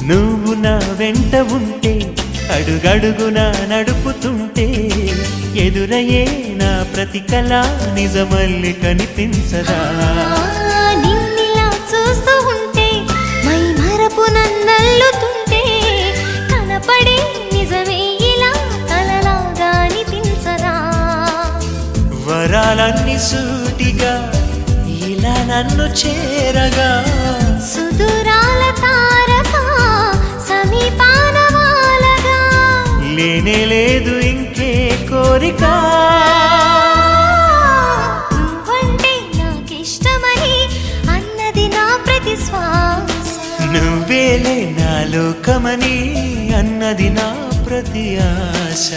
నువ్వు నా వెంట ఉంటే అడుగడుగునా నడుపుతుంటే ఎదురయ్యే నా ప్రతి కళ నిజమల్లి కనిపించదా నిన్నిలా చూస్తూ ఉంటే మై మరపు నన్నల్లుతుంటే కనపడే నిజమే ఇలా కలలాగా అనిపించదా వరాలన్నీ సూటిగా ఇలా నన్ను చేరగా సుదూరాల తారక సమీపాన వాలగా లేనే లేదు ఇంకే కోరిక నువ్వంటే నాకిష్టమని అన్నది నా ప్రతి శ్వాస నువ్వేలే నా లోకమని అన్నది నా ప్రతి ఆశ